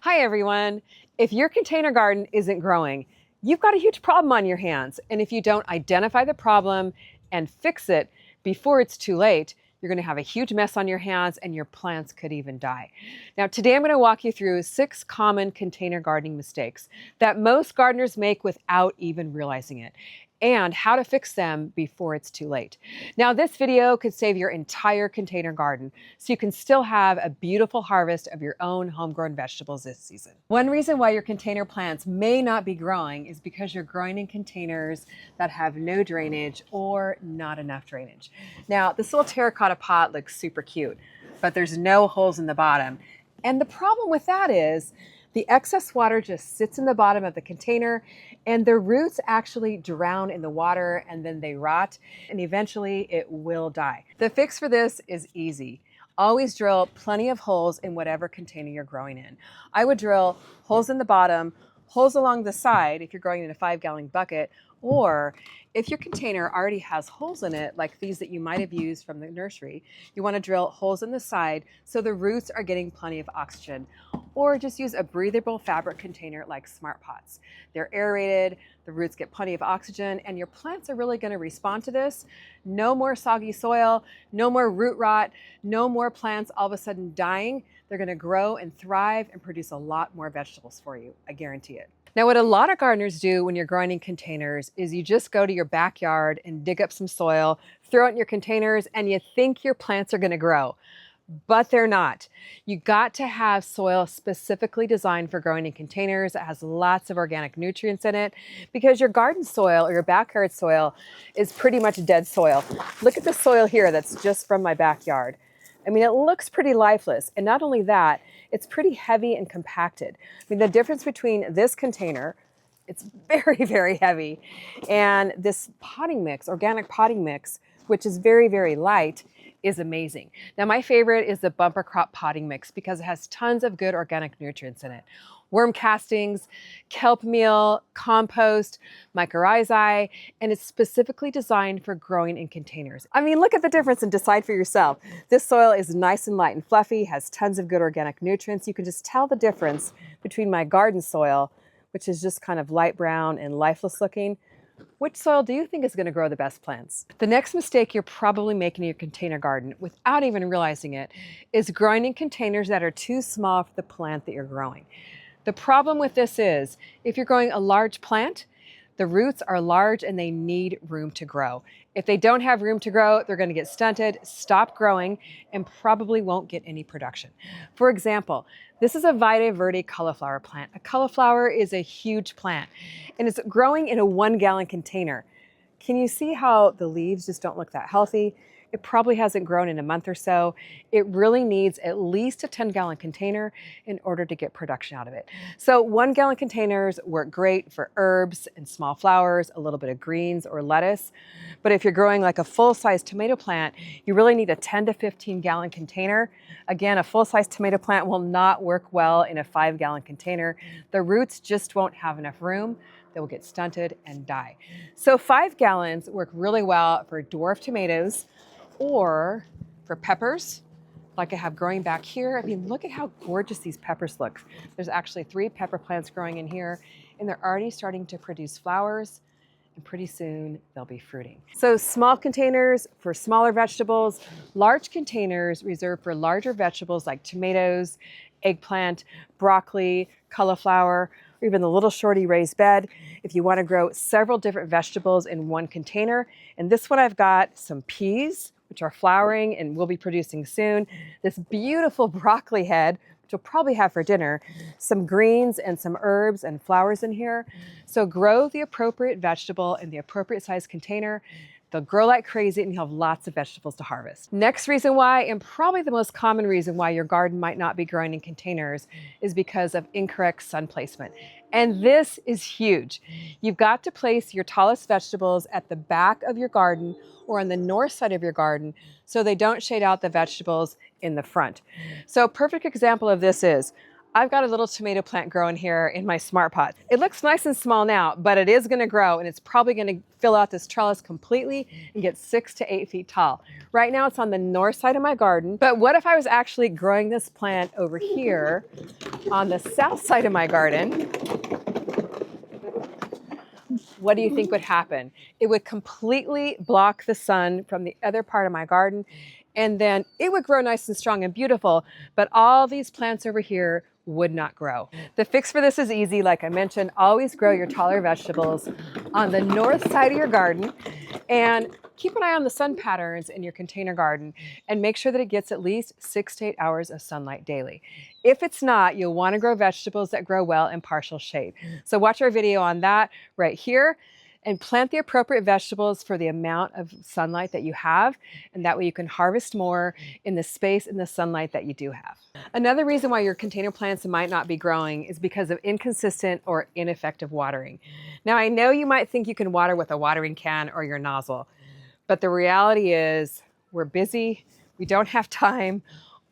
Hi everyone. If your container garden isn't growing, you've got a huge problem on your hands. And if you don't identify the problem and fix it before it's too late, you're going to have a huge mess on your hands and your plants could even die. Now, today I'm going to walk you through 6 common container gardening mistakes that most gardeners make without even realizing it, and how to fix them before it's too late. Now, this video could save your entire container garden so you can still have a beautiful harvest of your own homegrown vegetables this season. One reason why your container plants may not be growing is because you're growing in containers that have no drainage or not enough drainage. Now, this little terracotta pot looks super cute, but there's no holes in the bottom. And the problem with that is the excess water just sits in the bottom of the container and the roots actually drown in the water and then they rot and eventually it will die. The fix for this is easy. Always drill plenty of holes in whatever container you're growing in. I would drill holes in the bottom, holes along the side if you're growing in a 5-gallon bucket, or if your container already has holes in it, like these that you might have used from the nursery, you want to drill holes in the side so the roots are getting plenty of oxygen. Or just use a breathable fabric container like Smart Pots. They're aerated, the roots get plenty of oxygen, and your plants are really going to respond to this. No more soggy soil, no more root rot, no more plants all of a sudden dying. They're going to grow and thrive and produce a lot more vegetables for you. I guarantee it. Now, what a lot of gardeners do when you're growing in containers is you just go to your backyard and dig up some soil, throw it in your containers, and you think your plants are going to grow. But they're not. You got to have soil specifically designed for growing in containers that has lots of organic nutrients in it, because your garden soil or your backyard soil is pretty much dead soil. Look at the soil here that's just from my backyard. I mean, it looks pretty lifeless. And not only that, it's pretty heavy and compacted. I mean, the difference between this container, it's very, very heavy, and this potting mix, organic potting mix, which is very, very light, is amazing. Now, my favorite is the bumper crop potting mix because it has tons of good organic nutrients in it. Worm castings, kelp meal, compost, mycorrhizae, and it's specifically designed for growing in containers. I mean, look at the difference and decide for yourself. This soil is nice and light and fluffy, has tons of good organic nutrients. You can just tell the difference between my garden soil, which is just kind of light brown and lifeless looking. Which soil do you think is going to grow the best plants? The next mistake you're probably making in your container garden without even realizing it is growing in containers that are too small for the plant that you're growing. The problem with this is if you're growing a large plant, the roots are large and they need room to grow. If they don't have room to grow, they're going to get stunted, stop growing, and probably won't get any production. For example, this is a Vita Verde cauliflower plant. A cauliflower is a huge plant, and it's growing in a 1-gallon container. Can you see how the leaves just don't look that healthy? It probably hasn't grown in a month or so. It really needs at least a 10-gallon container in order to get production out of it. So 1-gallon containers work great for herbs and small flowers, a little bit of greens or lettuce. But if you're growing like a full-size tomato plant, you really need a 10 to 15-gallon container. Again, a full-size tomato plant will not work well in a 5-gallon container. The roots just won't have enough room. They will get stunted and die. So 5 gallons work really well for dwarf tomatoes, or for peppers, like I have growing back here. I mean, look at how gorgeous these peppers look. There's actually 3 pepper plants growing in here, and they're already starting to produce flowers, and pretty soon they'll be fruiting. So small containers for smaller vegetables, large containers reserved for larger vegetables like tomatoes, eggplant, broccoli, cauliflower, or even the little shorty raised bed. If you want to grow several different vegetables in one container, and this one I've got some peas, which are flowering and will be producing soon, this beautiful broccoli head, which you'll probably have for dinner, some greens and some herbs and flowers in here. So grow the appropriate vegetable in the appropriate size container. They'll grow like crazy and you'll have lots of vegetables to harvest. Next reason why, and probably the most common reason why your garden might not be growing in containers, is because of incorrect sun placement. And this is huge. You've got to place your tallest vegetables at the back of your garden or on the north side of your garden so they don't shade out the vegetables in the front. So a perfect example of this is, I've got a little tomato plant growing here in my smart pot. It looks nice and small now, but it is gonna grow and it's probably gonna fill out this trellis completely and get 6 to 8 feet tall. Right now it's on the north side of my garden, but what if I was actually growing this plant over here on the south side of my garden? What do you think would happen? It would completely block the sun from the other part of my garden, and then it would grow nice and strong and beautiful, but all these plants over here would not grow. The fix for this is easy. Like I mentioned, always grow your taller vegetables on the north side of your garden, and keep an eye on the sun patterns in your container garden and make sure that it gets at least 6 to 8 hours of sunlight daily. If it's not, you'll want to grow vegetables that grow well in partial shade. So watch our video on that right here and plant the appropriate vegetables for the amount of sunlight that you have, and that way you can harvest more in the space and the sunlight that you do have. Another reason why your container plants might not be growing is because of inconsistent or ineffective watering. Now I know you might think you can water with a watering can or your nozzle, but the reality is we're busy, we don't have time,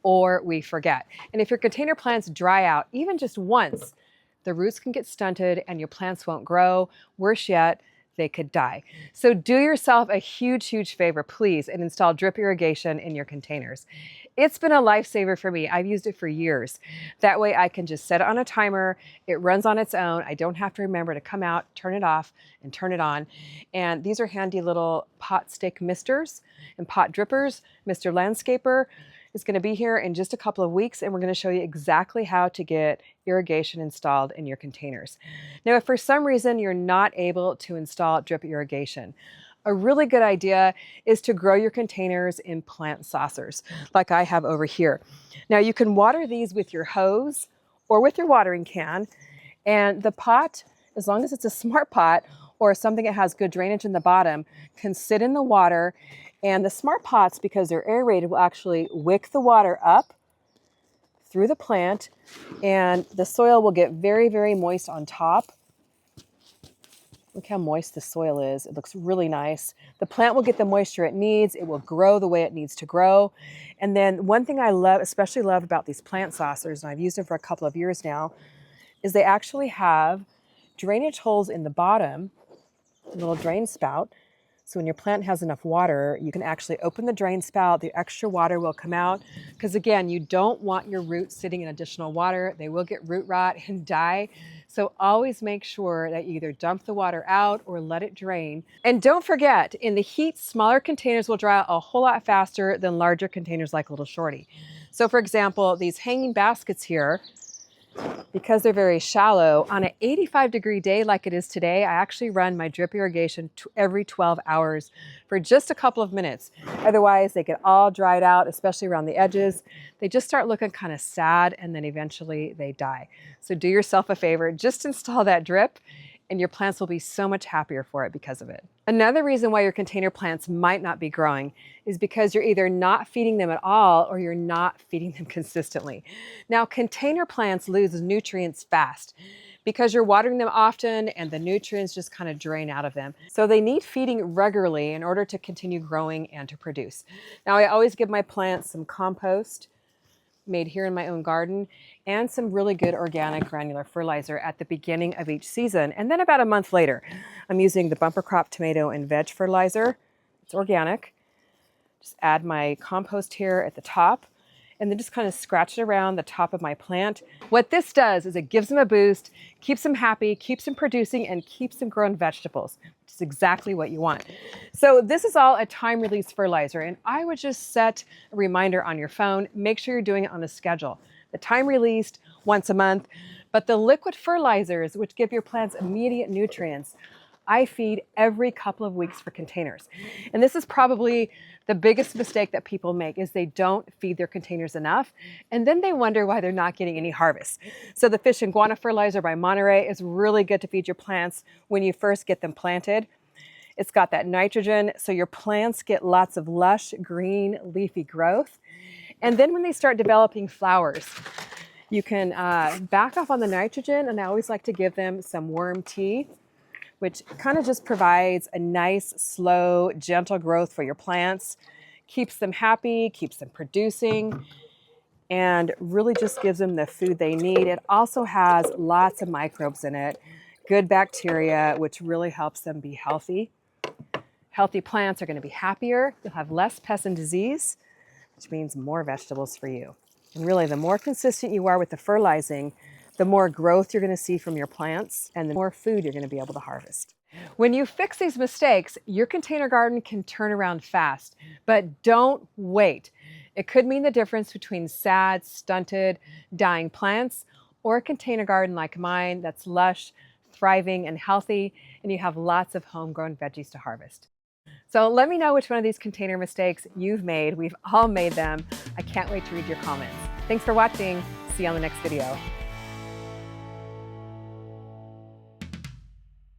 or we forget. And if your container plants dry out even just once, the roots can get stunted and your plants won't grow. Worse yet, they could die. So do yourself a huge favor, please, and install drip irrigation in your containers. It's been a lifesaver for me. I've used it for years. That way I can just set it on a timer. It runs on its own. I don't have to remember to come out, turn it off, and turn it on. And these are handy little pot stick misters and pot drippers. Mr. Landscaper is going to be here in just a couple of weeks, and we're going to show you exactly how to get irrigation installed in your containers. Now, if for some reason you're not able to install drip irrigation, a really good idea is to grow your containers in plant saucers, like I have over here. Now, you can water these with your hose or with your watering can, and the pot, as long as it's a smart pot or something that has good drainage in the bottom, can sit in the water. And the smart pots, because they're aerated, will actually wick the water up through the plant, and the soil will get very moist on top. Look how moist the soil is. It looks really nice. The plant will get the moisture it needs. It will grow the way it needs to grow. And then one thing I especially love about these plant saucers, and I've used them for a couple of years now, is they actually have drainage holes in the bottom, a little drain spout. So when your plant has enough water, you can actually open the drain spout, the extra water will come out. Because again, you don't want your roots sitting in additional water. They will get root rot and die. So always make sure that you either dump the water out or let it drain. And don't forget, in the heat, smaller containers will dry out a whole lot faster than larger containers like Little Shorty. So for example, these hanging baskets here, because they're very shallow, on an 85-degree day like it is today, I actually run my drip irrigation every 12 hours for just a couple of minutes. Otherwise, they get all dried out, especially around the edges. They just start looking kind of sad, and then eventually they die. So do yourself a favor, just install that drip, and your plants will be so much happier for it because of it. Another reason why your container plants might not be growing is because you're either not feeding them at all or you're not feeding them consistently. Now, container plants lose nutrients fast because you're watering them often and the nutrients just kind of drain out of them. So they need feeding regularly in order to continue growing and to produce. Now, I always give my plants some compost made here in my own garden and some really good organic granular fertilizer at the beginning of each season. And then about a month later, I'm using the bumper crop tomato and veg fertilizer. It's organic. Just add my compost here at the top and then just kind of scratch it around the top of my plant. What this does is it gives them a boost, keeps them happy, keeps them producing, and keeps them growing vegetables, which is exactly what you want. So this is all a time-release fertilizer, and I would just set a reminder on your phone. Make sure you're doing it on a schedule. The time-released once a month, but the liquid fertilizers, which give your plants immediate nutrients, I feed every couple of weeks for containers. And this is probably the biggest mistake that people make, is they don't feed their containers enough, and then they wonder why they're not getting any harvest. So the Fish and Guana fertilizer by Monterey is really good to feed your plants when you first get them planted. It's got that nitrogen, so your plants get lots of lush, green, leafy growth. And then when they start developing flowers, you can back off on the nitrogen, and I always like to give them some worm tea, which kind of just provides a nice, slow, gentle growth for your plants, keeps them happy, keeps them producing, and really just gives them the food they need. It also has lots of microbes in it, good bacteria, which really helps them be healthy. Healthy plants are going to be happier. You'll have less pest and disease, which means more vegetables for you. And really, the more consistent you are with the fertilizing, the more growth you're going to see from your plants and the more food you're going to be able to harvest. When you fix these mistakes, your container garden can turn around fast, but don't wait. It could mean the difference between sad, stunted, dying plants or a container garden like mine that's lush, thriving, and healthy, and you have lots of homegrown veggies to harvest. So let me know which one of these container mistakes you've made. We've all made them. I can't wait to read your comments. Thanks for watching. See you on the next video.